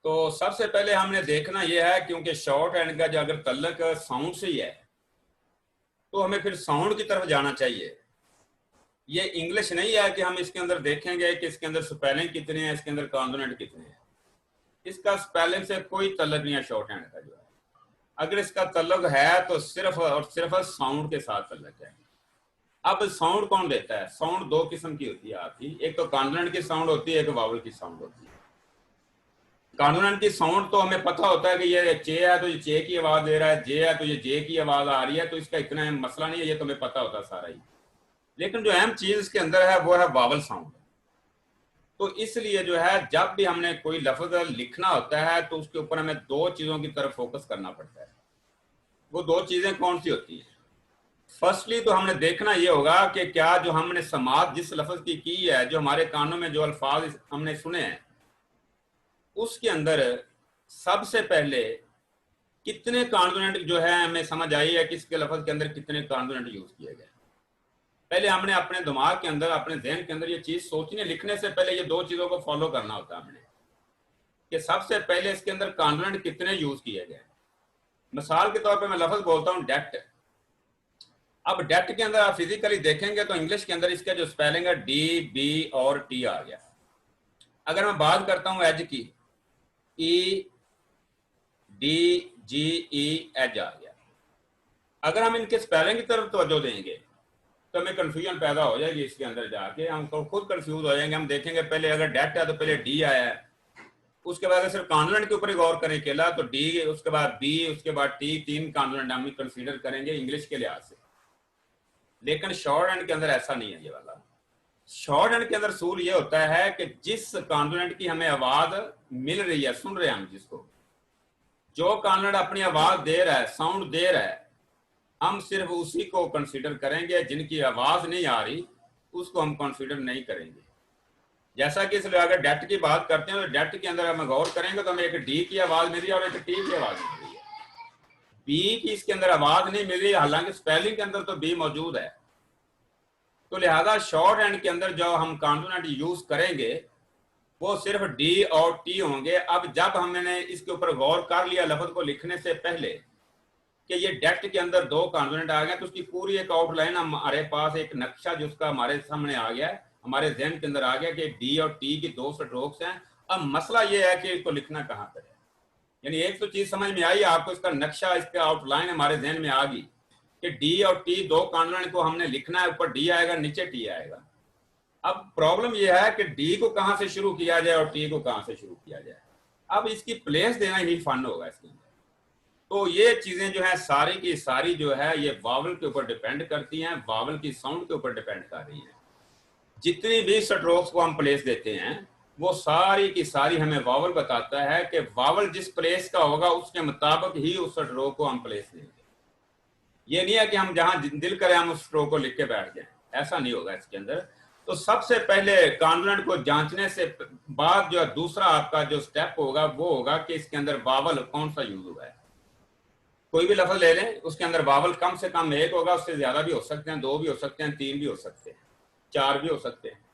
तो सबसे पहले हमने देखना यह है, क्योंकि शॉर्ट हैंड का जो अगर तल्लक साउंड से ही है तो हमें फिर साउंड की तरफ जाना चाहिए। ये इंग्लिश नहीं है कि हम इसके अंदर देखेंगे कि इसके अंदर स्पेलिंग कितने हैं, इसके अंदर कॉन्सोनेंट कितने हैं। इसका स्पेलिंग से कोई तल्लक नहीं है शॉर्ट हैंड का जो है। अगर इसका तल्लक है तो सिर्फ और सिर्फ साउंड के साथ तल्लक है। अब साउंड कौन देता है? साउंड दो किस्म की होती है आपकी, एक तो कॉन्सोनेंट की साउंड होती है, एक वावल की साउंड होती है। कॉन्सोनेंट की साउंड तो हमें पता होता है कि ये चे है तो ये चे की आवाज दे रहा है, जे है तो ये जे की आवाज आ रही है, तो इसका इतना मसला नहीं है, ये तो हमें पता होता है सारा ही। लेकिन जो अहम चीज इसके अंदर है वो है वावल साउंड। तो इसलिए जो है जब भी हमने कोई लफ्ज लिखना होता है तो उसके ऊपर हमें दो चीजों की तरफ फोकस करना पड़ता है। वो दो चीजें कौन सी होती हैं? फर्स्टली तो हमने देखना ये होगा कि क्या जो हमने समाज जिस लफ्ज की है, जो हमारे कानों में जो अल्फाज हमने सुने हैं, उसके अंदर सबसे पहले कितने कॉन्सोनेंट जो है हमें समझ आई है कि इसके लफ्ज के अंदर कितने कॉन्सोनेंट यूज किए गए। पहले हमने अपने दिमाग के अंदर, अपने जहन के अंदर ये चीज सोचने लिखने से पहले ये दो चीजों को फॉलो करना होता है हमने, कि सबसे पहले इसके अंदर कॉन्सोनेंट कितने यूज किए गए। मिसाल के तौर पे मैं लफ्ज बोलता हूँ डेट। अब डेट के अंदर आप फिजिकली देखेंगे तो इंग्लिश के अंदर इसका जो स्पेलिंग है डी बी और टी आ गया। अगर मैं बात करता हूँ एज की, ई डी जी ई एज आ गया। अगर हम इनके स्पेलिंग की तरफ तवज्जो देंगे तो हमें कंफ्यूजन पैदा हो जाएगी। इसके अंदर जाके हम खुद कंफ्यूज हो जाएंगे। हम देखेंगे पहले अगर डेट है तो पहले डी आया है, उसके बाद सिर्फ कॉन्सोनेंट के ऊपर ही गौर करें केला तो डी, उसके बाद बी, उसके बाद टी, तीन कॉन्सोनेंट हम कंसीडर करेंगे इंग्लिश के लिहाज से। लेकिन शॉर्ट हैंड के अंदर ऐसा नहीं है ये वाला। शॉर्ट हैंड के अंदर सूल ये होता है कि जिस कॉन्सोनेंट की हमें आवाज मिल रही है, सुन रहे हैं हम जिसको, जो कॉन्सोनेंट अपनी आवाज दे रहा है, साउंड दे रहा है, हम सिर्फ उसी को कंसीडर करेंगे। जिनकी आवाज नहीं आ रही उसको हम कंसीडर नहीं करेंगे। जैसा कि इसलिए अगर डेट की बात करते हैं तो डेट के अंदर हम गौर करेंगे तो हमें एक डी की आवाज मिल रही है और एक टी की आवाज मिल रही है। बी की इसके अंदर आवाज नहीं मिल रही, हालांकि स्पेलिंग के अंदर तो बी मौजूद है। तो लिहाजा शॉर्ट हैंड के अंदर जो हम कॉन्सोनेंट यूज करेंगे वो सिर्फ डी और टी होंगे। अब जब हमने इसके ऊपर गौर कर लिया लफ्ज को लिखने से पहले कि ये डेट के अंदर दो कॉन्सोनेंट आ गए, तो उसकी पूरी एक आउटलाइन हमारे पास, एक नक्शा जिसका हमारे सामने आ गया है, हमारे जहन के अंदर आ गया कि डी और टी की दो स्ट्रोक्स हैं। अब मसला ये है कि इसको लिखना कहाँ पर है। यानी एक तो चीज समझ में आई आपको, इसका नक्शा, इसका आउटलाइन हमारे जहन में आ गई कि डी और टी दो कॉन्सोनेंट को हमने लिखना है, ऊपर डी आएगा नीचे टी आएगा। अब प्रॉब्लम यह है कि डी को कहां से शुरू किया जाए और टी को कहां से शुरू किया जाए। अब इसकी प्लेस देना ही फन होगा इसके अंदर। तो ये चीजें जो है सारी की सारी जो है ये वावल के ऊपर डिपेंड करती हैं, वावल की साउंड के ऊपर डिपेंड कर रही हैं। जितनी भी स्ट्रोक्स को हम प्लेस देते हैं वो सारी की सारी हमें वावल बताता है कि वावल जिस प्लेस का होगा उसके मुताबिक ही उस स्ट्रोक को हम प्लेस देंगे। ये नहीं है कि हम जहां दिल करें हम उस स्ट्रोक को लिख के बैठ जाएं, ऐसा नहीं होगा इसके अंदर। तो सबसे पहले कॉन्सोनेंट को जांचने से बाद जो दूसरा आपका जो स्टेप होगा वो होगा कि इसके अंदर वावल कौन सा यूज हुआ है। कोई भी लफ्ज ले लें, उसके अंदर वावल कम से कम एक होगा, उससे ज्यादा भी हो सकते हैं, दो भी हो सकते हैं, तीन भी हो सकते हैं, चार भी हो सकते हैं।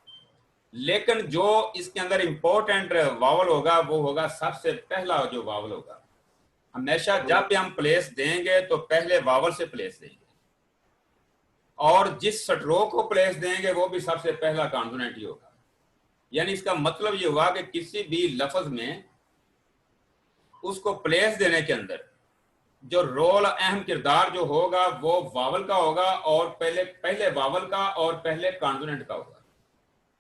लेकिन जो इसके अंदर इंपॉर्टेंट वावल होगा वो होगा सबसे पहला जो वावल होगा। हमेशा जब भी हम प्लेस देंगे तो पहले वावल से प्लेस देंगे, और जिस स्ट्रोक को प्लेस देंगे वो भी सबसे पहला कॉन्सोनेंट ही होगा। यानी इसका मतलब ये हुआ कि किसी भी लफ्ज में उसको प्लेस देने के अंदर जो रोल, अहम किरदार जो होगा वो वावल का होगा, और पहले वावल का और पहले कॉन्सोनेंट का होगा।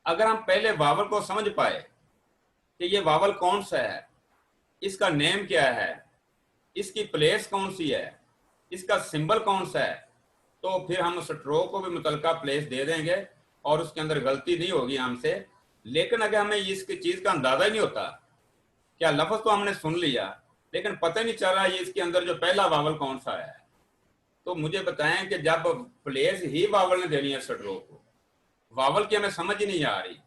अगर हम पहले वावल को समझ पाए कि ये वावल कौन सा है, इसका नेम क्या है, इसकी प्लेस कौन सी है, इसका सिंबल कौन सा है, तो फिर हम स्ट्रोक को भी मुतलका प्लेस दे देंगे और उसके अंदर गलती नहीं होगी हमसे। लेकिन अगर हमें इसकी चीज का अंदाजा ही नहीं होता, क्या लफ्ज तो हमने सुन लिया लेकिन पता नहीं चल रहा ये इसके अंदर जो पहला वावल कौन सा है, तो मुझे बताएं कि जब प्लेस ही वावल ने देनी है स्ट्रोक को, वावल की हमें समझ ही नहीं आ रही,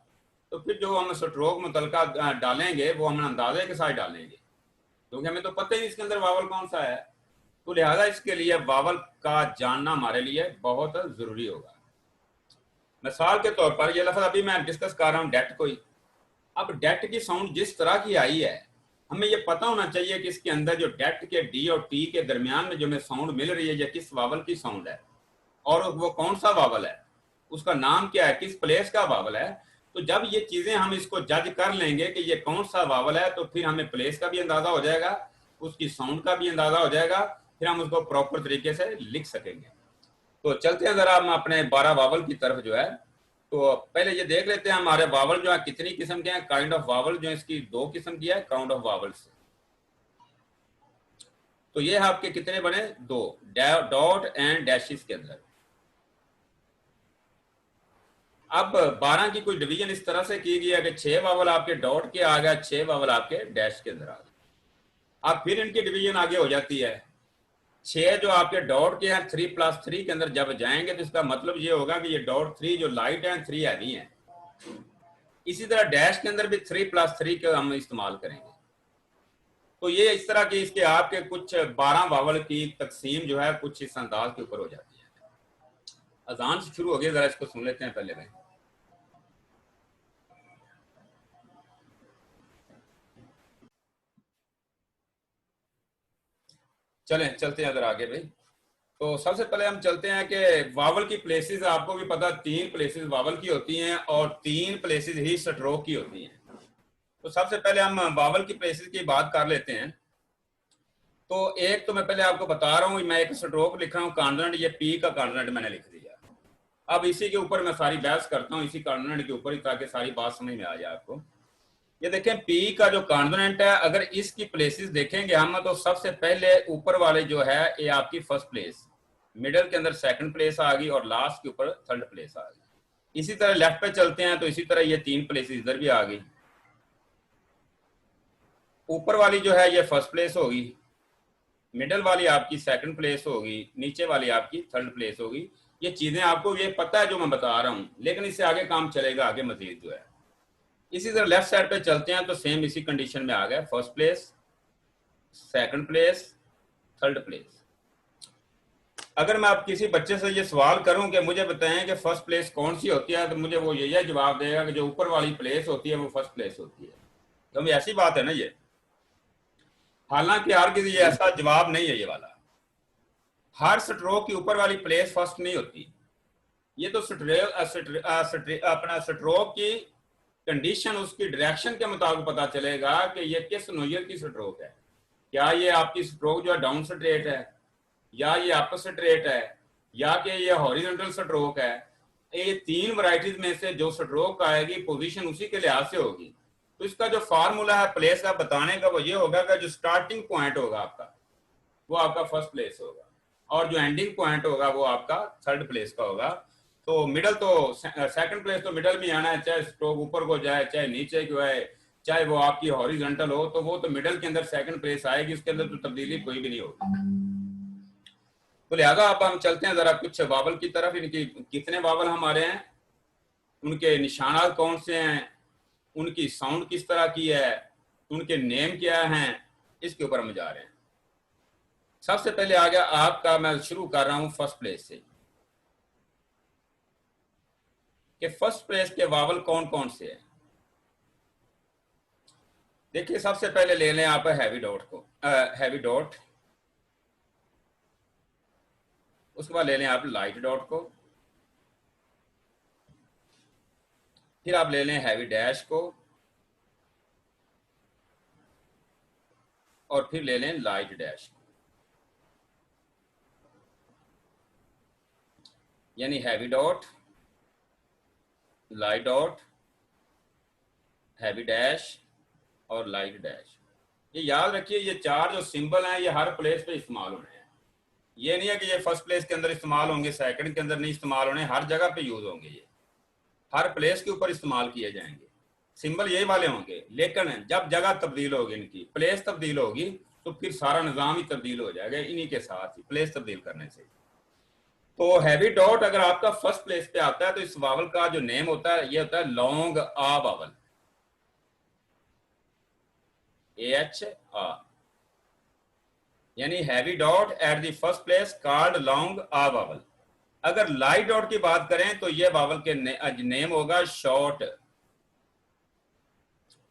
तो फिर जो हम स्ट्रोक मुतलका डालेंगे वो हम अंदाजे के साथ डालेंगे, क्योंकि हमें तो पता ही नहीं इसके अंदर वावल कौन सा है। तो लिहाजा इसके लिए वावल का जानना हमारे लिए बहुत जरूरी होगा। मिसाल के तौर पर ये लफ्ज अभी मैं डिस्कस कर रहा हूँ डेट को ही। अब डेट की साउंड जिस तरह की आई है हमें ये पता होना चाहिए कि इसके अंदर जो डेट के डी और टी के दरमियान में जो हमें साउंड मिल रही है ये किस वावल की साउंड है और वो कौन सा वावल है, उसका नाम क्या है, किस प्लेस का वावल है। तो जब ये चीजें हम इसको जज कर लेंगे कि ये कौन सा वावल है, तो फिर हमें प्लेस का भी अंदाजा हो जाएगा, उसकी साउंड का भी अंदाजा हो जाएगा, फिर हम उसको प्रॉपर तरीके से लिख सकेंगे। तो चलते हैं जरा हम अपने 12 वावल की तरफ जो है। तो पहले ये देख लेते हैं हमारे वावल जो है कितनी किस्म के हैं। काइंड ऑफ वावल जो है इसकी 2 किस्म की है काउंट ऑफ वावल्स। तो ये है आपके कितने बने, 2, डॉट एंड डैशेस के अंदर। अब 12 की कोई डिवीजन इस तरह से की गई है कि 6 वावल आपके डॉट के आ गया, 6 वावल आपके डैश के अंदर आ गए। अब फिर इनकी डिवीजन आगे हो जाती है। 6 जो आपके डॉट के हैं 3 + 3 के अंदर जब जाएंगे तो इसका मतलब ये होगा कि ये डॉट 3 जो लाइट है 3 हैवी है। इसी तरह डैश के अंदर भी 3 + 3 के हम इस्तेमाल करेंगे। तो ये इस तरह की इसके आपके कुछ 12 वावल की तकसीम जो है कुछ इस अंदाज के ऊपर हो जाती है। अजान से शुरू हो गया, जरा इसको सुन लेते हैं पहले में। चलें चलते हैं जरा आगे भाई। तो सबसे पहले हम चलते हैं कि वावल की प्लेसेस, आपको भी पता 3 प्लेसेस वावल की होती हैं और 3 प्लेसेस ही स्ट्रोक की होती हैं। तो सबसे पहले हम वावल की प्लेसेस की बात कर लेते हैं। तो एक तो मैं पहले आपको बता रहा हूँ, मैं एक स्ट्रोक लिख रहा हूँ कॉन्सोनेंट, ये पी का कॉन्सोनेंट मैंने लिख दिया। अब इसी के ऊपर मैं सारी बहस करता हूँ, इसी कॉन्सोनेंट के ऊपर ही, ताकि सारी बात समझ में आ जाए आपको। ये देखें पी का जो कॉन्सोनेंट है, अगर इसकी प्लेसेस देखेंगे हम तो सबसे पहले ऊपर वाले जो है ये आपकी फर्स्ट प्लेस, मिडल के अंदर सेकंड प्लेस आ गई और लास्ट के ऊपर थर्ड प्लेस आ गई। इसी तरह लेफ्ट पे चलते हैं तो इसी तरह ये 3 प्लेसेस इधर भी आ गई। ऊपर वाली जो है ये फर्स्ट प्लेस होगी, मिडल वाली आपकी सेकंड प्लेस होगी, नीचे वाली आपकी थर्ड प्लेस होगी। ये चीजें आपको ये पता है जो मैं बता रहा हूँ, लेकिन इससे आगे काम चलेगा आगे मजीद जो है। इसी तरह लेफ्ट साइड पे चलते हैं तो सेम इसी कंडीशन में आ गया, first place, second place, third place. अगर मैं आप किसी बच्चे से ये सवाल करूं कि मुझे बताएं कि फर्स्ट प्लेस कौन सी होती है, तो मुझे वो यही जवाब देगा कि जो ऊपर वाली प्लेस होती है वो फर्स्ट प्लेस होती है। तो ऐसी बात है ना ये, हालांकि हर किसी ये ऐसा जवाब नहीं है ये वाला। हर स्ट्रोक की ऊपर वाली प्लेस फर्स्ट नहीं होती। ये तो अपना स्ट्रोक की कंडीशन, उसकी डायरेक्शन के मुताबिक पता चलेगा कि ये किस नोजल की स्ट्रोक है। क्या ये आपकी स्ट्रोक जो है डाउन स्ट्रेट है, या ये अप स्ट्रेट है, या कि ये हॉरिजॉन्टल स्ट्रोक है। ये 3 वैरायटीज में से जो स्ट्रोक आएगी पोजीशन उसी के लिहाज से होगी। तो इसका जो फार्मूला है प्लेस का बताने का वो ये होगा कि जो स्टार्टिंग पॉइंट होगा आपका वो आपका फर्स्ट प्लेस होगा, और जो एंडिंग पॉइंट होगा वो आपका थर्ड प्लेस का होगा। तो मिडल तो सेकंड प्लेस तो मिडल में आना है, चाहे स्ट्रोक ऊपर को जाए चाहे नीचे को आए, चाहे वो आपकी हॉरिजॉन्टल हो, तो वो तो मिडल के अंदर सेकंड प्लेस आएगी, उसके अंदर तो तब्दीली कोई भी नहीं होगी। तो लिहाजा अब हम चलते हैं जरा कुछ वावल की तरफ। इनकी कितने वावल हमारे हैं, उनके निशानात कौन से हैं, उनकी साउंड किस तरह की है, उनके नेम क्या हैं, इसके ऊपर हम जा रहे हैं। सबसे पहले आ गया आपका, मैं शुरू कर रहा हूं फर्स्ट प्लेस से, कि फर्स्ट प्लेस के वावल कौन कौन से हैं। देखिए सबसे पहले ले लें आप हैवी डॉट को, हैवी डॉट, उसके बाद ले लें आप लाइट डॉट को, फिर आप ले लें हैवी डैश को, और फिर ले लें लाइट डैश को। यानी heavy dot, light dot, heavy dash और लाइट डैश। ये याद रखिए ये 4 जो सिंबल हैं ये हर प्लेस पे इस्तेमाल होने हैं। ये नहीं है कि ये फर्स्ट प्लेस के अंदर इस्तेमाल होंगे, सेकंड के अंदर नहीं इस्तेमाल होने, हर जगह पे यूज होंगे, ये हर प्लेस के ऊपर इस्तेमाल किए जाएंगे। सिंबल यही वाले होंगे, लेकिन जब जगह तब्दील होगी, इनकी प्लेस तब्दील होगी, तो फिर सारा निज़ाम ही तब्दील हो जाएगा इन्हीं के साथ ही, प्लेस तब्दील करने से। तो हैवी डॉट अगर आपका फर्स्ट प्लेस पे आता है तो इस वावल का जो नेम होता है ये होता है लॉन्ग आ वावल, AHA। यानी heavy dot at the first place called long आ वावल। अगर लाइट डॉट की बात करें तो ये वावल के नेम होगा शॉर्ट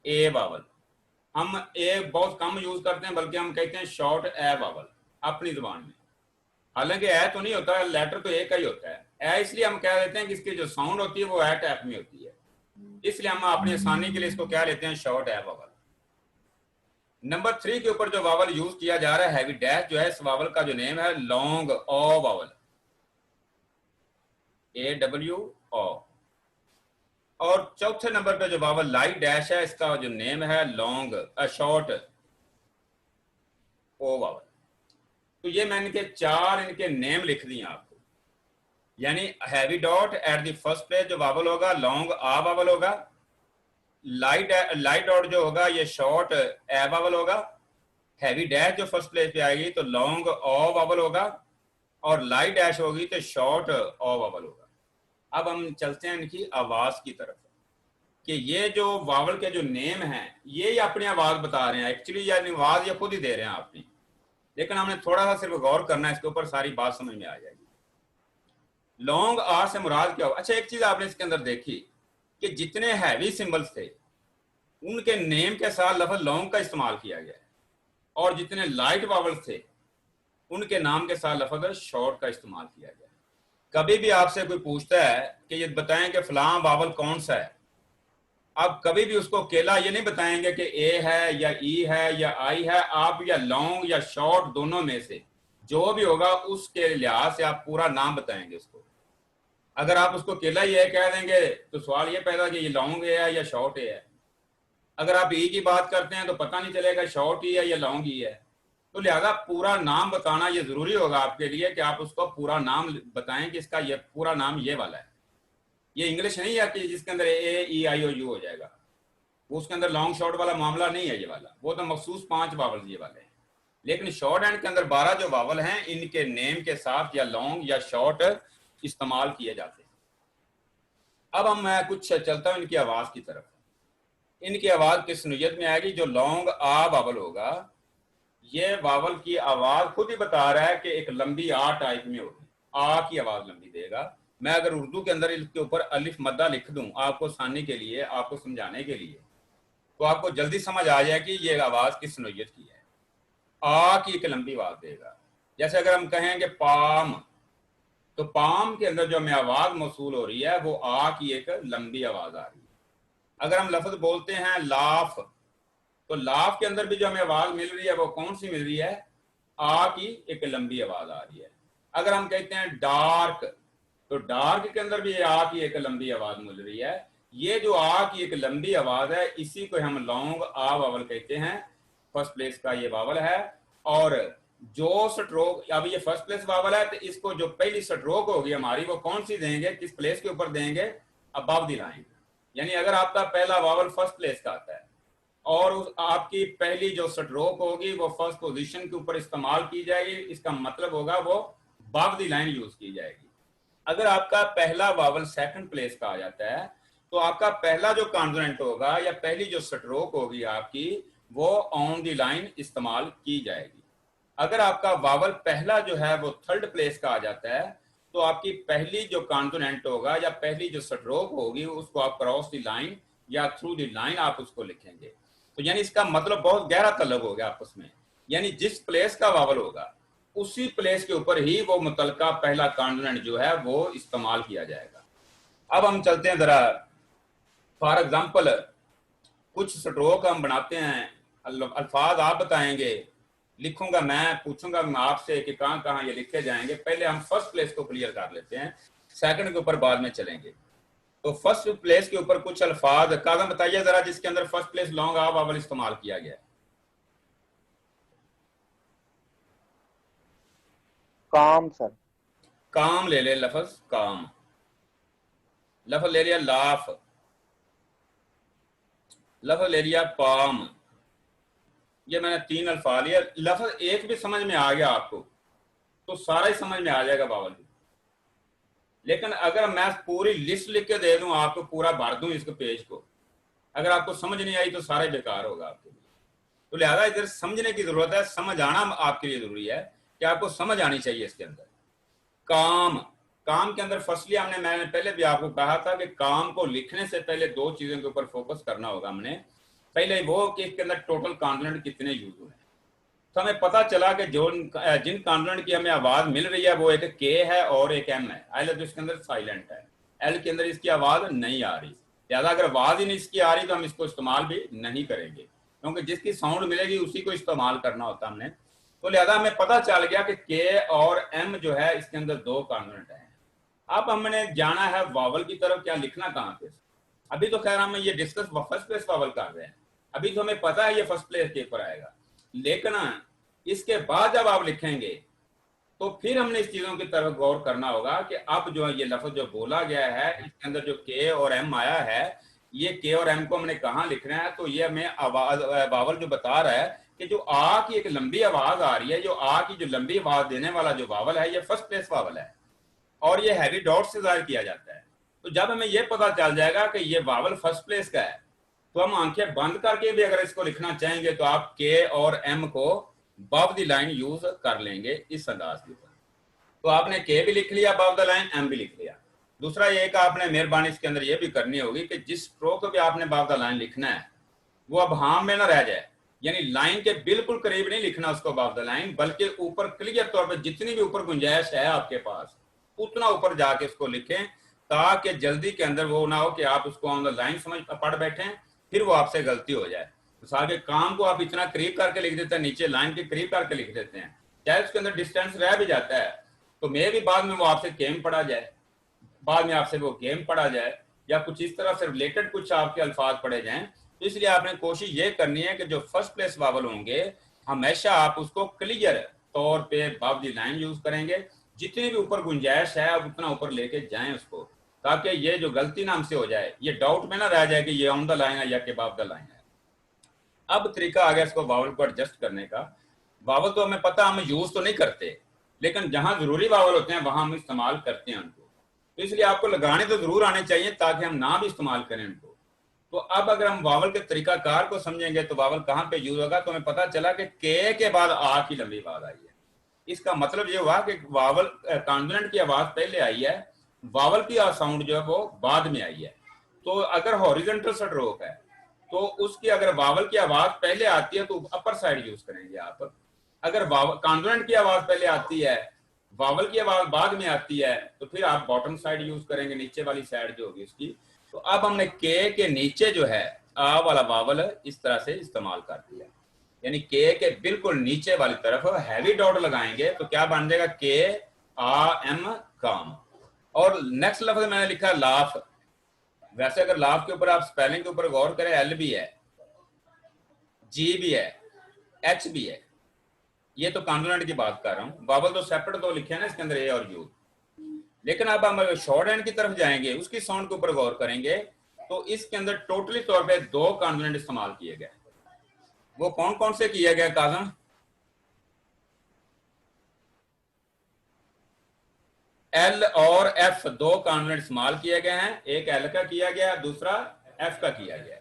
ए वावल। हम ए बहुत कम यूज करते हैं, बल्कि हम कहते हैं शॉर्ट ए वावल अपनी जुबान में। हालांकि ए तो नहीं होता, लेटर तो ए का ही होता है। ए इसलिए हम कह देते हैं कि इसकी जो साउंड होती है वो ए टाइप में होती है, इसलिए हम अपनी आसानी के लिए इसको क्या लेते हैं, शॉर्ट ए वावल। नंबर 3 के ऊपर जो वावल यूज किया जा रहा है हैवी डैश, जो है इस वावल का जो नेम है लॉन्ग ओ वावल, AWO। और चौथे नंबर पे जो वावल लाइट डैश है, इसका जो नेम है लॉन्ग शॉर्ट ओ वावल। तो ये मैंने इनके 4 इनके नेम लिख दिए आपको, यानी heavy dot at the first place जो वावल होगा लॉन्ग आ वावल होगा, लाइट डॉट जो होगा ये शॉर्ट ए वावल होगा, हैवी डैश जो फर्स्ट प्लेस पे आएगी तो लॉन्ग ओ वावल होगा, और लाइट डैश होगी तो शॉर्ट ओ वावल होगा। अब हम चलते हैं इनकी आवाज की तरफ, कि ये जो वावल के जो नेम हैं ये अपनी आवाज बता रहे हैं, एक्चुअली यानी आवाज ये खुद ही दे रहे हैं आपने, लेकिन हमने थोड़ा सा सिर्फ गौर करना है इसके ऊपर, सारी बात समझ में आ जाएगी। लॉन्ग आर से मुराद क्या हो? अच्छा, एक चीज आपने इसके अंदर देखी कि जितने हैवी सिंबल्स थे उनके नेम के साथ लफ्ज लॉन्ग का इस्तेमाल किया गया है, और जितने लाइट वावल्स थे उनके नाम के साथ लफ्ज शॉर्ट का इस्तेमाल किया गया है। कभी भी आपसे कोई पूछता है कि ये बताएं कि फलां वावल कौन सा है, आप कभी भी उसको अकेला ये नहीं बताएंगे कि ए है या ई है या आई है, आप या लॉन्ग या शॉर्ट दोनों में से जो भी होगा उसके लिहाज से आप पूरा नाम बताएंगे उसको। अगर आप उसको अकेला ही है कह देंगे तो सवाल ये पैदा कि ये लॉन्ग है या शॉर्ट है। अगर आप ई की बात करते हैं तो पता नहीं चलेगा शॉर्ट ही है या लॉन्ग ही है। तो लिहाजा पूरा नाम बताना ये जरूरी होगा आपके लिए कि आप उसको पूरा नाम बताएं कि इसका ये पूरा नाम ये वाला है। ये इंग्लिश नहीं है कि जिसके अंदर ए ई आई ओ यू हो जाएगा, वो उसके अंदर लॉन्ग शॉर्ट वाला मामला नहीं है ये वाला, वो तो मखसूस 5 वावल ये वाले हैं। लेकिन शॉर्ट एंड के अंदर 12 जो वावल हैं इनके नेम के साथ या लॉन्ग या शॉर्ट इस्तेमाल किए जाते हैं। अब हम मैं कुछ चलता हूं इनकी आवाज की तरफ। इनकी आवाज किस नुयत में आएगी? जो लॉन्ग आ वावल होगा, ये वावल की आवाज खुद ही बता रहा है कि एक लंबी आ टाइप में होगी, आ की आवाज लंबी देगा। मैं अगर उर्दू के अंदर इसके ऊपर अलिफ मद्दा लिख दूं आपको आसानी के लिए, आपको समझाने के लिए, तो आपको जल्दी समझ आ जाए कि ये आवाज किस नोयत की है। आ की एक लंबी आवाज देगा। जैसे अगर हम कहेंगे पाम, तो पाम के अंदर जो हमें आवाज मौसूल हो रही है वो आ की एक लंबी आवाज आ रही है। अगर हम लफ्ज बोलते हैं लाफ, तो लाफ के अंदर भी जो हमें आवाज मिल रही है वो कौन सी मिल रही है? आ की एक लंबी आवाज आ रही है। अगर हम कहते हैं डार्क, तो डार्क के अंदर भी आ की एक लंबी आवाज मिल रही है। ये जो आ की एक लंबी आवाज है इसी को हम लॉन्ग आ वावल कहते हैं। फर्स्ट प्लेस का ये वावल है। और जो स्ट्रोक, अब ये फर्स्ट प्लेस वावल है तो इसको जो पहली स्ट्रोक होगी हमारी वो कौन सी देंगे, किस प्लेस के ऊपर देंगे? Above the line. यानी अगर आपका पहला वावल फर्स्ट प्लेस का आता है और उस आपकी पहली जो स्ट्रोक होगी वो फर्स्ट पोजीशन के ऊपर इस्तेमाल की जाएगी, इसका मतलब होगा वो अबव द लाइन यूज की जाएगी। अगर आपका पहला वावल सेकंड प्लेस का आ जाता है तो आपका पहला जो कॉन्सोनेंट होगा या पहली जो स्ट्रोक होगी आपकी वो ऑन द लाइन इस्तेमाल की जाएगी। अगर आपका वावल पहला जो है वो थर्ड प्लेस का आ जाता है तो आपकी पहली जो कॉन्सोनेंट होगा या पहली जो स्ट्रोक होगी उसको आप क्रॉस द लाइन या थ्रू द लाइन आप उसको लिखेंगे। तो यानी इसका मतलब बहुत गहरा तलब हो गया आपस में। यानी जिस प्लेस का वावल होगा उसी प्लेस के ऊपर ही वो मुतलका पहला कॉन्सोनेंट जो है वो इस्तेमाल किया जाएगा। अब हम चलते हैं जरा, फॉर एग्जाम्पल कुछ स्ट्रोक हम बनाते हैं, अल्फाज आप बताएंगे, लिखूंगा मैं, पूछूंगा मैं आपसे कि कहां कहां ये लिखे जाएंगे। पहले हम फर्स्ट प्लेस को क्लियर कर लेते हैं, सेकंड के ऊपर बाद में चलेंगे। तो फर्स्ट प्लेस के ऊपर कुछ अल्फाज कागम बताइए जरा जिसके अंदर फर्स्ट प्लेस लॉन्ग आ वावल इस्तेमाल किया गया है। काम सर। काम ले ले लफ्ज काम, लफ्ज ले लिया लाफ, लफ्ज ले लिया पाम। ये मैंने 3 अल्फाज लिया। लफ्ज एक भी समझ में आ गया आपको तो सारा ही समझ में आ जाएगा वावल भी। लेकिन अगर मैं पूरी लिस्ट लिख के दे दूं आपको, पूरा भर दूं इसको पेज को, अगर आपको समझ नहीं आई तो सारा बेकार होगा आपके लिए। तो लिहाजा इधर समझने की जरूरत है, समझ आना आपके लिए जरूरी है कि आपको समझ आनी चाहिए इसके अंदर। काम, काम के अंदर फर्स्टली मैंने पहले भी आपको कहा था कि काम को लिखने से पहले 2 चीजों के ऊपर फोकस करना होगा हमने। पहले वो कि इसके अंदर टोटल कॉन्सोनेंट कितने यूज हुए हैं। तो हमें पता चला कि जो जिन कॉन्सोनेंट की हमें आवाज मिल रही है वो एक के है और एक एम है। एल तो इसके अंदर साइलेंट है, एल के अंदर इसकी आवाज नहीं आ रही, लिहाजा अगर आवाज ही नहीं इसकी आ रही तो हम इसको इस्तेमाल भी नहीं करेंगे, क्योंकि जिसकी साउंड मिलेगी उसी को इस्तेमाल करना होता हमने। तो लिहाजा हमें पता चल गया कि के और एम जो है इसके अंदर दो कॉन्सोनेंट है। अब हमने जाना है वावल की तरफ, क्या लिखना कहाँ पे। अभी तो खैर हम ये डिस्कस फर्स्ट प्लेस वावल कर रहे हैं, अभी तो हमें पता है ये फर्स्ट प्लेस के ऊपर आएगा, लेकिन इसके बाद जब आप लिखेंगे तो फिर हमने इस चीजों की तरफ गौर करना होगा कि अब जो ये लफ्ज जो बोला गया है इसके अंदर जो के और एम आया है, ये के और एम को हमने कहाँ लिखना है। तो ये हमें आवाज वावल जो बता रहा है कि जो आ की एक लंबी आवाज आ रही है, जो आ की जो लंबी आवाज देने वाला जो वावल है ये फर्स्ट प्लेस वावल है और ये हैवी डॉट से जाहिर किया जाता है। तो जब हमें ये पता चल जाएगा कि ये वावल फर्स्ट प्लेस का है तो हम आंखें बंद करके भी अगर इसको लिखना चाहेंगे तो आप के और एम को above द लाइन यूज कर लेंगे इस अंदाज के ऊपर। तो आपने के भी लिख लिया above द लाइन, एम भी लिख लिया। दूसरा ये कि आपने मेहरबानी इसके अंदर ये भी करनी होगी कि जिस स्ट्रोक भी आपने above द लाइन लिखना है वो अब हाम में ना रह जाए, यानी लाइन के बिल्कुल करीब नहीं लिखना उसको above द लाइन, बल्कि ऊपर क्लियर तौर पर जितनी भी ऊपर गुंजाइश है आपके पास उतना ऊपर जाके इसको लिखें, ताकि जल्दी के अंदर वो ना हो कि आप उसको ऑन द लाइन समझ पढ़ बैठे फिर वो आपसे गलती हो जाए। तो सारे काम को आप इतना करीब करके लिख देते हैं, नीचे लाइन के करीब करके लिख देते हैं, चाहे उसके अंदर डिस्टेंस रह भी जाता है तो मे भी बाद में वो आपसे गेम पढ़ा जाए, बाद में आपसे वो गेम पढ़ा जाए या कुछ इस तरह से रिलेटेड कुछ आपके अल्फाज पढ़े जाएं। तो इसलिए आपने कोशिश ये करनी है कि जो फर्स्ट प्लेस वावल होंगे हमेशा आप उसको क्लियर तौर पे above द लाइन यूज करेंगे, जितनी भी ऊपर गुंजाइश है आप उतना ऊपर लेके जाएं उसको, ताकि ये जो गलती ना हमसे हो जाए, ये डाउट में ना रह जाए कि ये ऑन द लाइन है या के above द लाइन है। अब तरीका आ गया इसको वावल को एडजस्ट करने का। वावल तो हमें पता हम यूज तो नहीं करते, लेकिन जहां जरूरी वावल होते हैं वहां हम इस्तेमाल करते हैं उनको, तो इसलिए आपको लगाने तो जरूर आने चाहिए ताकि हम ना भी इस्तेमाल करें उनको। तो अब अगर हम वावल के तरीकाकार को समझेंगे तो वावल कहाँ पे यूज होगा, तो हमें पता चला कि के बाद आ की लंबी आवाज आई है। इसका मतलब ये हुआ कि वावल कॉन्सोनेंट की आवाज पहले आई है, वावल की साउंड जो है वो बाद में आई है। तो अगर हॉरिजॉन्टल स्ट्रोक है तो उसकी अगर वावल की आवाज पहले आती है तो अपर साइड यूज करेंगे आप। अगर कॉन्सोनेंट की आवाज पहले आती है, वावल की आवाज बाद में आती है, तो फिर आप बॉटम साइड यूज करेंगे, नीचे वाली साइड जो होगी उसकी। तो अब हमने के नीचे जो है आ वाला वावल इस तरह से इस्तेमाल कर दिया, यानी के बिल्कुल नीचे वाली तरफ हैवी डॉट लगाएंगे तो क्या बन जाएगा के आ एम काम। और नेक्स्ट लफ्ज मैंने लिखा लाफ। वैसे अगर लाफ के ऊपर आप स्पेलिंग के ऊपर गौर करें, एल भी है, जी भी है, एच भी है, ये तो कॉन्सोनेंट की बात कर रहा हूं। वावल तो सेपरेट दो लिखे हैं ना इसके अंदर, ए और यू। लेकिन अब हम शॉर्ट हैंड की तरफ जाएंगे, उसकी साउंड के ऊपर गौर करेंगे तो इसके अंदर टोटली तौर पे दो कॉन्सोनेंट इस्तेमाल किए गए। वो कौन कौन से किए गए काजम? एल और एफ दो कॉन्सोनेंट इस्तेमाल किए गए हैं, एक एल का किया गया, दूसरा एफ का किया गया।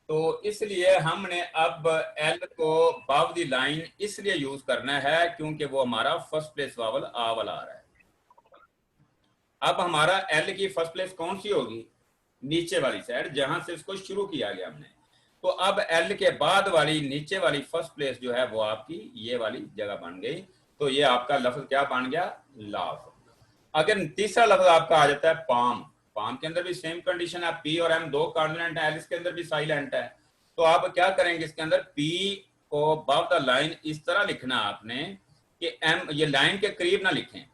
तो इसलिए हमने अब एल को above द लाइन इसलिए यूज करना है क्योंकि वो हमारा फर्स्ट प्लेस वावल आ वाला आ रहा है। अब हमारा एल की फर्स्ट प्लेस कौन सी होगी? नीचे वाली साइड, जहां से इसको शुरू किया गया हमने। तो अब एल के बाद वाली नीचे वाली फर्स्ट प्लेस जो है वो आपकी ये वाली जगह बन गई। तो ये आपका लफ्ज क्या बन गया? लाफ। अगर तीसरा लफ्ज आपका आ जाता है पाम। पाम के अंदर भी सेम कंडीशन है, पी और एम दो कॉन्सोनेंट है, एल इसके अंदर भी साइलेंट है। तो आप क्या करेंगे इसके अंदर पी को above द लाइन इस तरह लिखना आपने कि एम ये लाइन के करीब ना लिखें,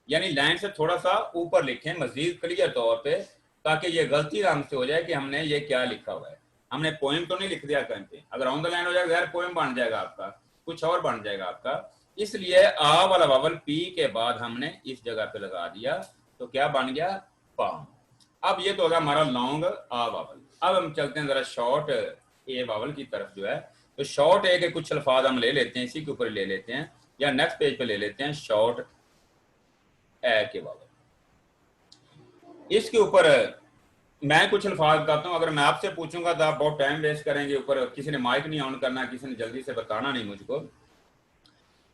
यानी लाइन से थोड़ा सा ऊपर लिखें मजीद क्लियर तौर पे, ताकि ये गलती हमसे हो जाए कि हमने ये क्या लिखा हुआ है। हमने पोएम तो नहीं लिख दिया कहीं पे, अगर ऑन द लाइन हो जाएगा पोएम बन जाएगा आपका, कुछ और बन जाएगा आपका। इसलिए आ वाला वावल पी के बाद हमने इस जगह पे लगा दिया, तो क्या बन गया? पाम। अब ये तो होगा हमारा लॉन्ग आ वावल। अब हम चलते हैं जरा शॉर्ट ए वावल की तरफ जो है। तो शॉर्ट ए के कुछ अल्फाज हम ले लेते हैं, इसी के ऊपर ले लेते हैं या नेक्स्ट पेज पे ले लेते हैं। शॉर्ट ए के वावल, इसके ऊपर मैं कुछ अल्फाज बताता हूँ। अगर मैं आपसे पूछूंगा तो आप बहुत टाइम वेस्ट करेंगे, ऊपर किसी ने माइक नहीं ऑन करना, किसी ने जल्दी से बताना नहीं मुझको।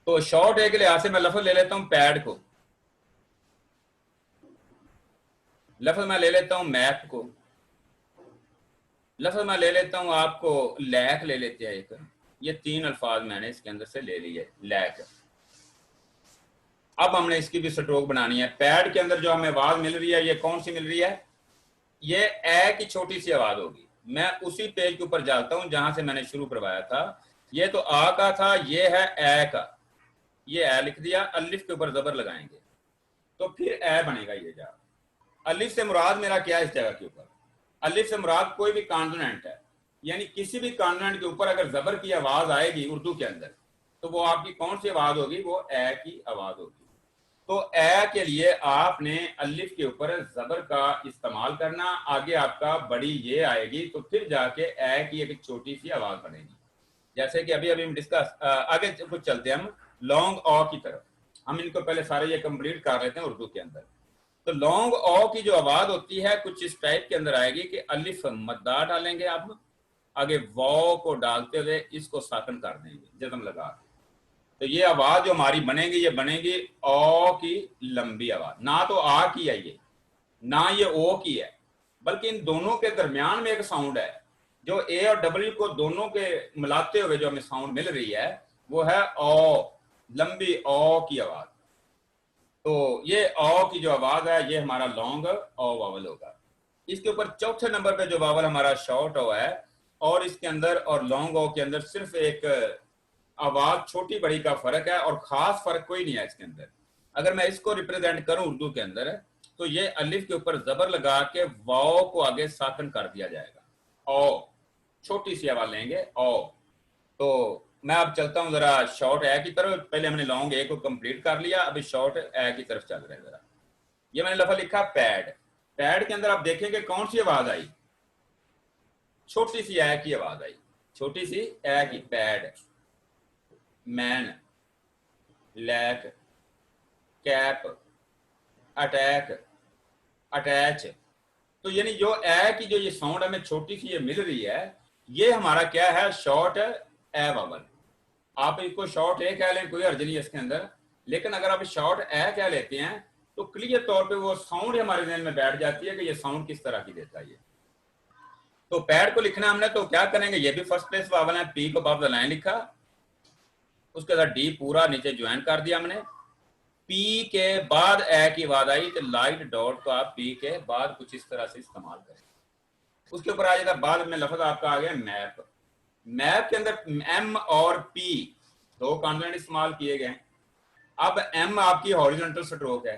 तो शॉर्ट ए के लिहाज से मैं लफ्ज ले लेता हूँ पैड को, लफ्ज मैं ले लेता हूँ मैप को, लफ्ज मैं ले लेता हूँ आपको, लैक ले लेते हैं एक। ये 3 अल्फाज मैंने इसके अंदर से ले लिए, लैक। अब हमने इसकी भी स्ट्रोक बनानी है। पैड के अंदर जो हमें आवाज मिल रही है, ये कौन सी मिल रही है? ये ए की छोटी सी आवाज होगी। मैं उसी पेज के ऊपर जाता हूं जहां से मैंने शुरू करवाया था। ये तो आ का था, ये है ए का। ये ए लिख दिया, अलिफ के ऊपर जबर लगाएंगे तो फिर ए बनेगा। ये जा अलिफ से मुराद मेरा क्या है इस जगह के ऊपर? अलिफ से मुराद कोई भी कॉन्सोनेंट है, यानी किसी भी कॉन्सोनेंट के ऊपर अगर जबर की आवाज आएगी उर्दू के अंदर, तो वो आपकी कौन सी आवाज होगी? वो ए की आवाज होगी। तो ए के लिए आपने अलिफ के ऊपर जबर का इस्तेमाल करना, आगे आपका बड़ी ये आएगी तो फिर जाके ए की एक छोटी सी आवाज बनेगी। जैसे कि अभी अभी हम डिस्कस, आगे कुछ चलते हैं हम लॉन्ग ऑ की तरफ। हम इनको पहले सारे ये कंप्लीट कर लेते हैं उर्दू के अंदर। तो लॉन्ग ऑ की जो आवाज होती है कुछ इस टाइप के अंदर आएगी कि अलिफ मद्दा डालेंगे आप, आगे वॉ को डालते हुए इसको साकन कर देंगे जज्म लगा के। तो ये आवाज जो हमारी बनेगी, ये बनेगी ओ की लंबी आवाज। ना तो आ की है ये, ना ये ओ की है, बल्कि इन दोनों के दरमियान में एक साउंड है जो ए और डब्ल्यू को दोनों के मिलाते हुए जो हमें साउंड मिल रही है वो है ओ, लंबी ओ की आवाज। तो ये ओ की जो आवाज है ये हमारा लॉन्ग ओ वावल होगा। इसके ऊपर चौथे नंबर पे जो वावल हमारा शॉर्ट ओ है, और इसके अंदर और लॉन्ग ओ के अंदर सिर्फ एक आवाज छोटी बड़ी का फर्क है और खास फर्क कोई नहीं है इसके अंदर। अगर मैं इसको रिप्रेजेंट करूं उर्दू के अंदर, तो ये अलिफ के ऊपर जबर लगा के वाओ को आगे साकन कर दिया जाएगा। ओ छोटी सी आवाज लेंगे ओ। तो मैं अब चलता हूं जरा शॉर्ट ए की तरफ। पहले हमने लॉन्ग ए को कंप्लीट कर लिया, अभी शॉर्ट ए की तरफ चल रहे हैं जरा। ये मैंने लफ्ज लिखा पैड। पैड के अंदर आप देखेंगे कौन सी आवाज आई? छोटी सी ए की आवाज आई, छोटी सी ए की। Pad, man, lack, cap, attack, attach. तो यानी जो ए की जो ये साउंड हमें छोटी सी ये मिल रही है, ये हमारा क्या है? शॉर्ट ए वावल। आप इसको शॉर्ट ए कह लें, कोई अर्ज नहीं है इसके अंदर, लेकिन अगर आप शॉर्ट ए कह लेते हैं तो क्लियर तौर पे वो साउंड हमारे जहन में बैठ जाती है कि ये साउंड किस तरह की देता है। तो पैड को लिखना हमने, तो क्या करेंगे? ये भी फर्स्ट प्लेस वावल है, पी को बाप लाइन लिखा, उसके बाद डी पूरा नीचे ज्वाइन कर दिया हमने। पी के बाद ए की आवाज आई तो लाइट डॉट को आप पी के बाद कुछ इस तरह से इस्तेमाल करें। उसके ऊपर आ जाता बाद में लफ्ज आपका आ गया मैप। मैप के अंदर एम और पी दो कॉन्सोनेंट इस्तेमाल किए गए। अब एम आपकी हॉरिजॉन्टल स्ट्रोक है,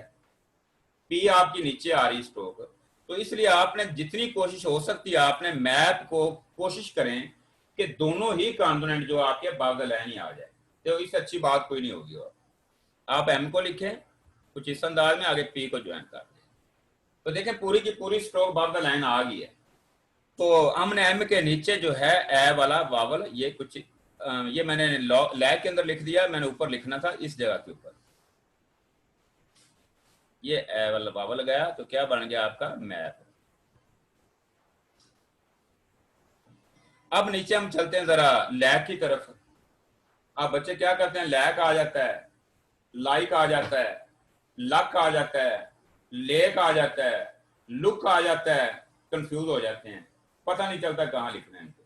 पी आपकी नीचे आ रही स्ट्रोक, तो इसलिए आपने जितनी कोशिश हो सकती है आपने मैप को कोशिश करें कि दोनों ही कॉन्सोनेंट जो आपके बाद लाइन ही आ जाए, तो इससे अच्छी बात कोई नहीं होगी। और आप एम को लिखें कुछ इस अंदाज में, आगे पी को ज्वाइन कर दें, तो देखें पूरी की पूरी स्ट्रोक बाद लाइन आ गई है। तो हमने एम के नीचे जो है ए वाला वावल, ये कुछ ये मैंने लैग के अंदर लिख दिया, मैंने ऊपर लिखना था इस जगह के ऊपर, ये ए वाला वावल गया तो क्या बन गया आपका? मैप। अब नीचे हम चलते हैं जरा लैग की तरफ। अब बच्चे क्या करते हैं? लैग आ जाता है, लाइक आ जाता है, लक आ जाता है, लेक आ जाता है, लुक आ जाता है, कंफ्यूज हो जाते हैं, पता नहीं चलता कहाँ लिखना है इनको।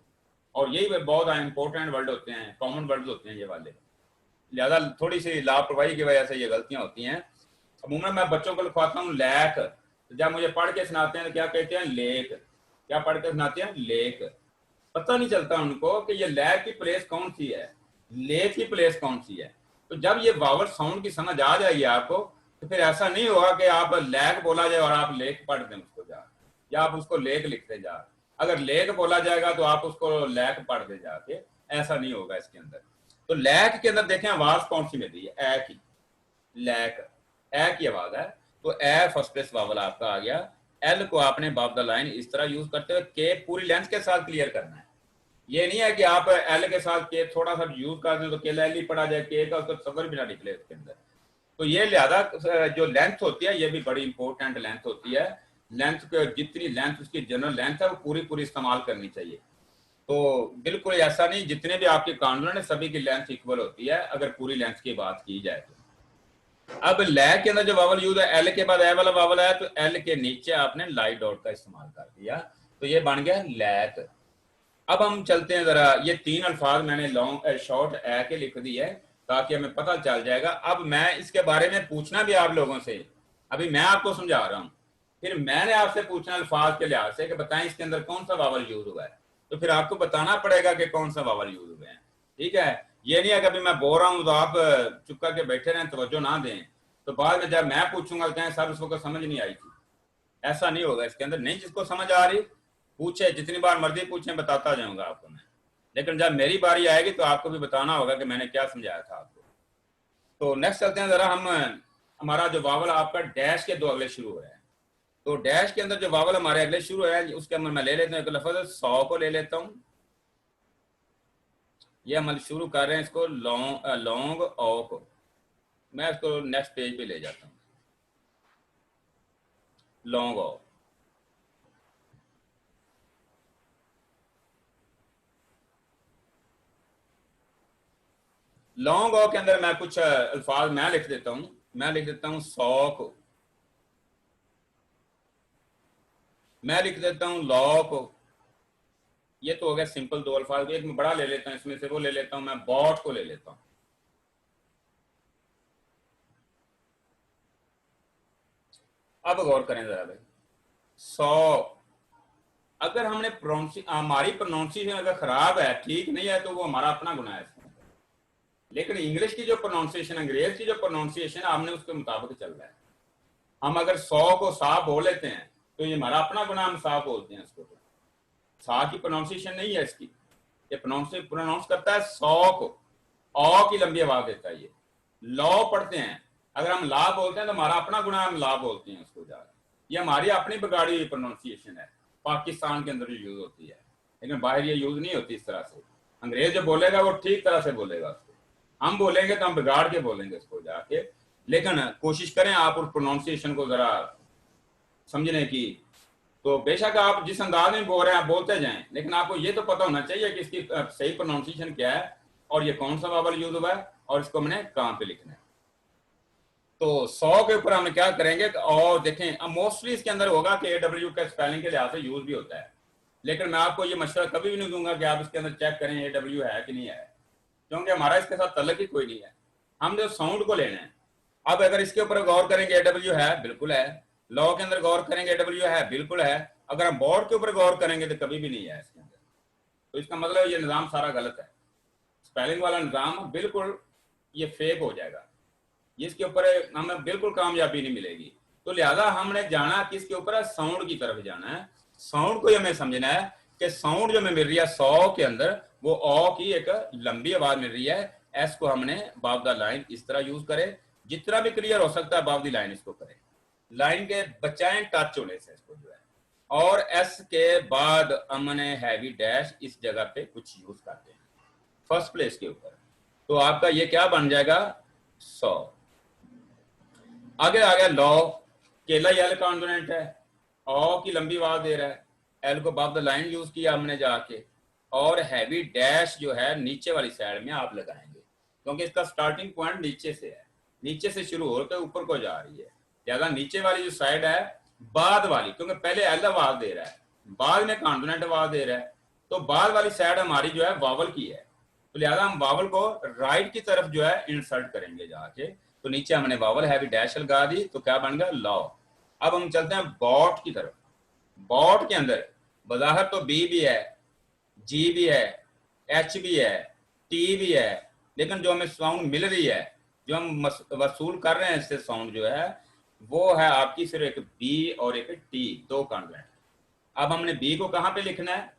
और यही बहुत इंपॉर्टेंट वर्ड होते हैं, कॉमन वर्ड होते हैं ये वाले, लिहाजा थोड़ी सी लापरवाही की वजह से ये गलतियां होती हैं। अमूमन मैं बच्चों को लिखवाता हूँ लैक, तो जब मुझे पढ़ के सुनाते हैं तो क्या कहते हैं? लेक। क्या पढ़ के सुनाते हैं? लेक। पता नहीं चलता उनको कि ये लैक की प्लेस कौन सी है, लेक की प्लेस कौन सी है। तो जब ये वावल साउंड की समझ आ जाएगी आपको, तो फिर ऐसा नहीं होगा कि आप लैक बोला जाए और आप लेक पढ़ दें उसको जा, या आप उसको लेक लिखते जा। अगर लेक बोला जाएगा तो आप उसको लैक पढ़ दे जाके, ऐसा नहीं होगा इसके अंदर। तो लैक के अंदर देखें आवाज कौन सी मिल रही है? ए की। लैक ए की आवाज है, तो ए फर्स्ट प्लेस वावल आपका आ गया। एल को आपने बाप द लाइन इस तरह यूज करते हुए के पूरी लेंथ के साथ क्लियर करना है। ये नहीं है कि आप एल के साथ के थोड़ा सा यूज कर दे तो के एल ही पड़ा जाए, के का उसका सफर भी ना निकले इसके अंदर। तो ये लिहाजा जो लेंथ होती है ये भी बड़ी इंपॉर्टेंट लेंथ होती है। लेंथ के जितनी लेंथ उसकी जनरल लेंथ है वो पूरी पूरी इस्तेमाल करनी चाहिए। तो बिल्कुल ऐसा नहीं, जितने भी आपके कानून है सभी की लेंथ इक्वल होती है अगर पूरी लेंथ की बात की जाए तो। अब लैग के अंदर जो वावल यूज है, एल के बाद ए वाला वावल है, तो एल के नीचे आपने लाइट डॉट का इस्तेमाल कर दिया, तो ये बन गया लैक। अब हम चलते हैं जरा, ये 3 अल्फाज मैंने लॉन्ग शॉर्ट ए के लिख दी है ताकि हमें पता चल जाएगा। अब मैं इसके बारे में पूछना भी आप लोगों से, अभी मैं आपको समझा रहा हूं, फिर मैंने आपसे पूछना अल्फाज के लिहाज से कि बताएं इसके अंदर कौन सा वावल यूज हुआ है, तो फिर आपको बताना पड़ेगा कि कौन सा वावल यूज हुए हैं। ठीक है, ये नहीं है कि अभी मैं बोल रहा हूं तो आप चुप करके बैठे रहें, तवज्जो ना दें, तो बाद में जब मैं पूछूंगा तो कहें सर उसको समझ नहीं आई थी। ऐसा नहीं होगा इसके अंदर। नहीं, जिसको समझ आ रही पूछे, जितनी बार मर्जी पूछे, बताता जाऊंगा आपको मैं, लेकिन जब मेरी बारी आएगी तो आपको भी बताना होगा कि मैंने क्या समझाया था आपको। तो नेक्स्ट चलते हैं जरा हम, हमारा जो वावल आपका डैश के 2 अगले शुरू हो रहे हैं, तो डैश के अंदर जो वावल हमारे अगले शुरू है उसके अंदर मैं ले लेता हूँ एक लफ्ज 100 को ले लेता हूँ। ये हम शुरू कर रहे हैं इसको लॉन्ग ओ को, मैं इसको नेक्स्ट पेज पे ले जाता हूँ। लॉन्ग ओ, लॉन्ग ओ के अंदर मैं कुछ अल्फाज मैं लिख देता हूँ। मैं लिख देता हूँ 100 को, मैं लिख देता हूँ लॉ को। ये तो हो गया सिंपल 2 अल्फाज। एक मैं बड़ा ले लेता हूँ, इसमें से वो ले लेता हूँ, मैं बॉट को ले लेता हूँ। अब गौर करें जरा भाई, 100 अगर हमने हमारी प्रोनाउंसिएशन अगर खराब है, ठीक नहीं है, तो वो हमारा अपना गुनाह है। लेकिन इंग्लिश की जो प्रोनाउंसिएशन, अंग्रेज की जो प्रोनाउंसिएशन, हमने उसके मुताबिक चल रहा है। हम अगर 100 को साफ बोल लेते हैं तो ये हमारा अपना गुनाह, हम साफ बोलते हैं उसको। सा की प्रोनाउंसिएशन नहीं है इसकी, ये प्रोनाउंस करता है 100 को, औ की लंबी आवाज देता है। ये लॉ पढ़ते हैं, अगर हम ला बोलते हैं तो हमारा अपना गुनाह, हम ला बोलते हैं उसको जाकर। ये हमारी अपनी बिगाड़ी हुई प्रोनाउंसिएशन है, पाकिस्तान के अंदर यूज होती है, लेकिन बाहर ये यूज नहीं होती इस तरह से। अंग्रेज जो बोलेगा वो ठीक तरह से बोलेगा उसको, हम बोलेंगे तो हम बिगाड़ के बोलेंगे उसको जाके। लेकिन कोशिश करें आप उस प्रोनाउंसिएशन को जरा समझने की। तो बेशक आप जिस अंदाज में बोल रहे हैं आप बोलते जाएं, लेकिन आपको ये तो पता होना चाहिए कि इसकी सही प्रोनाउंसिएशन क्या है और ये कौन सा वावल यूज हुआ है और इसको हमने कहां पे लिखना है। तो 100 के ऊपर हम क्या करेंगे, और देखें मोस्टली इसके अंदर होगा कि AW का स्पेलिंग के लिहाज से यूज भी होता है, लेकिन मैं आपको ये मशवरा कभी भी नहीं दूंगा कि आप इसके अंदर चेक करें AW है कि नहीं है, क्योंकि हमारा इसके साथ तल्लक ही कोई नहीं है। हम जो साउंड को लेना है, अब अगर इसके ऊपर गौर करेंगे AW है, बिल्कुल है। लॉ के अंदर गौर करेंगे AW है, बिल्कुल है। अगर हम बोर्ड के ऊपर गौर करेंगे तो कभी भी नहीं है इसके अंदर। तो इसका मतलब ये निज़ाम सारा गलत है, स्पेलिंग वाला निज़ाम बिल्कुल ये फेक हो जाएगा, इसके ऊपर हमें बिल्कुल कामयाबी नहीं मिलेगी। तो लिहाजा हमने जाना किसके ऊपर है, साउंड की तरफ जाना है। साउंड को हमें समझना है कि साउंड जो हमें मिल रही है 100 के अंदर, वो ओ की एक लंबी आवाज मिल रही है। एस को हमने अबव द लाइन इस तरह यूज करें, जितना भी क्लियर हो सकता है अबव द लाइन इसको करें, लाइन के बचाएं टच होने से इसको जो है। और एस के बाद हमने हैवी डैश इस जगह पे कुछ यूज करते हैं फर्स्ट प्लेस के ऊपर, तो आपका ये क्या बन जाएगा 100। आगे आ गया लॉ, केला एल कॉन्सोनेंट है, ओ की लंबी आवाज दे रहा है, एल को अबव द लाइन यूज किया हमने जाके, और हैवी डैश जो है नीचे वाली साइड में आप लगाएंगे, क्योंकि इसका स्टार्टिंग पॉइंट नीचे से है, नीचे से शुरू होकर ऊपर को जा रही है। ज्यादा नीचे वाली जो साइड है बाद वाली, क्योंकि पहले एल आवाज दे रहा है, बाद में कॉन्सोनेंट आवाज दे रहा है, तो बाद वाली साइड हमारी जो है वावल की है, तो लिहाजा हम वावल को राइट की तरफ जो है इंसर्ट करेंगे जाके। तो नीचे हमने वावल हैवी डैश लगा दी, तो क्या बन गया लॉ। अब हम चलते हैं बॉट की तरफ। बॉट के अंदर बज़ाहिर तो बी भी है, जी भी है, एच भी है, टी भी है, लेकिन जो हमें साउंड मिल रही है, जो हम वसूल कर रहे हैं इससे साउंड जो है, वो है आपकी सिर्फ एक बी और एक टी, 2 कॉन्सोनेंट। अब हमने बी को कहां पे लिखना है,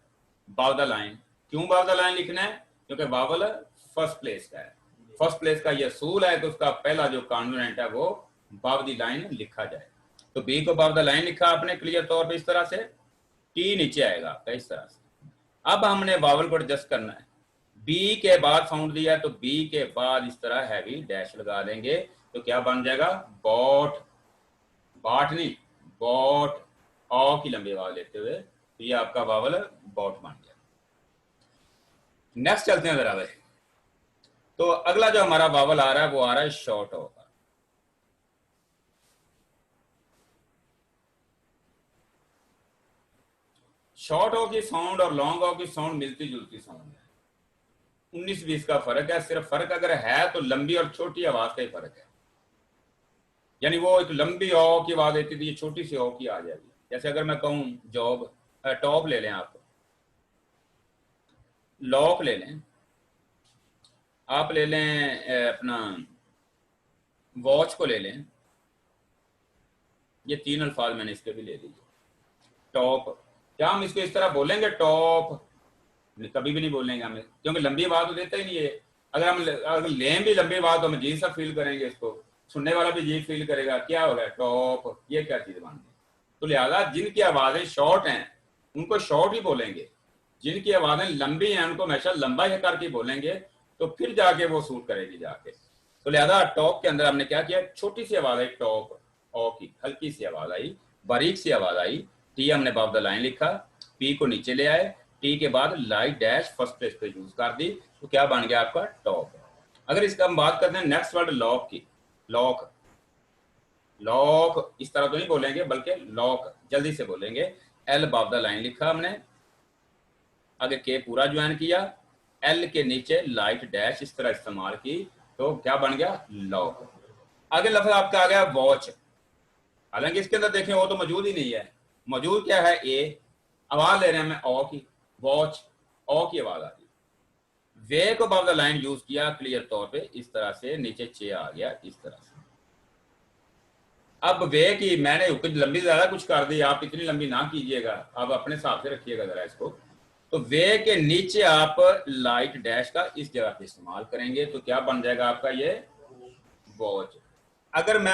अबव द लाइन। क्यों अबव द लाइन लिखना है, क्योंकि वावल फर्स्ट प्लेस का है, फर्स्ट प्लेस का ये असूल है कि उसका पहला जो कॉन्सोनेंट है वो अबव द लाइन लिखा जाए। तो बी को अबव द लाइन लिखा आपने क्लियर तौर पे इस तरह से, टी नीचे आएगा आपका इस तरह से। अब हमने वावल को एडजस्ट करना है, बी के बाद साउंड दिया तो बी के बाद इस तरह हैवी डैश लगा देंगे, तो क्या बन जाएगा बॉट, बाट नहीं बॉट, ओ की लंबी आवाज लेते हुए, तो ये आपका वावल बॉट बन गया। नेक्स्ट चलते हैं जरा भाई। तो अगला जो हमारा वावल आ रहा है वो आ रहा है शॉर्ट ओ का। शॉर्ट ओ की साउंड और लॉन्ग ओ की साउंड मिलती जुलती साउंड है, 19-20 का फर्क है। सिर्फ फर्क अगर है तो लंबी और छोटी आवाज का ही फर्क है। यानी वो एक लंबी ओ की आवाज आती थी, ये छोटी सी ओ की आ जाएगी। जैसे अगर मैं कहूं जॉब, टॉप ले लें, आप लॉक ले लें, आप ले लें अपना वॉच को ले लें, ये 3 अल्फाज मैंने इसके भी ले लिए। टॉप, क्या हम इसको इस तरह बोलेंगे टॉप? कभी भी नहीं बोलेंगे हमें, क्योंकि लंबी आवाज तो देता ही नहीं है। अगर लें भी लंबी आवाज तो हम अजीब सा फील करेंगे, इसको सुनने वाला भी अजीब फील करेगा, क्या होगा टॉप, ये क्या चीज बन गई। तो लिहाजा जिनकी आवाजें शॉर्ट हैं उनको शॉर्ट ही बोलेंगे, जिनकी आवाजें लंबी हैं उनको हमेशा लंबा ही करके बोलेंगे, तो फिर जाके वो सूट करेगी जाके। तो लिहाजा टॉप के अंदर हमने क्या किया, छोटी सी आवाज आई टॉप, ओ की हल्की सी आवाज आई, बारीक सी आवाज आई, टी हमने अबव द लाइन लिखा, पी को नीचे ले आए, टी के बाद लाइट डैश फर्स्ट प्लेस पे यूज कर दी, तो क्या बन गया आपका टॉप। अगर इसका हम बात करते हैं नेक्स्ट वर्ड लॉक की, लॉक, लॉक इस तरह तो नहीं बोलेंगे बल्कि लॉक जल्दी से बोलेंगे। एल अबव द लाइन लिखा हमने, आगे के पूरा ज्वाइन किया, एल के नीचे लाइट डैश इस तरह इस्तेमाल की, तो क्या बन गया लॉक। आगे लफ्ज आपका आ गया वॉच, हालांकि इसके अंदर देखें वो तो मौजूद ही नहीं है, मौजूद क्या है ए, आवाज ले रहे हैं हमें ओ की, वॉच ओ की आवाज आ रही, वे को अबव द लाइन यूज किया क्लियर तौर पे, इस तरह से नीचे चे आ गया इस तरह से। अब वे की मैंने कुछ लंबी ज्यादा कुछ कर दी, आप इतनी लंबी ना कीजिएगा, आप अपने हिसाब से रखिएगा जरा इसको। तो वे के नीचे आप लाइट डैश का इस जगह पे इस्तेमाल करेंगे, तो क्या बन जाएगा आपका ये वॉच। अगर मैं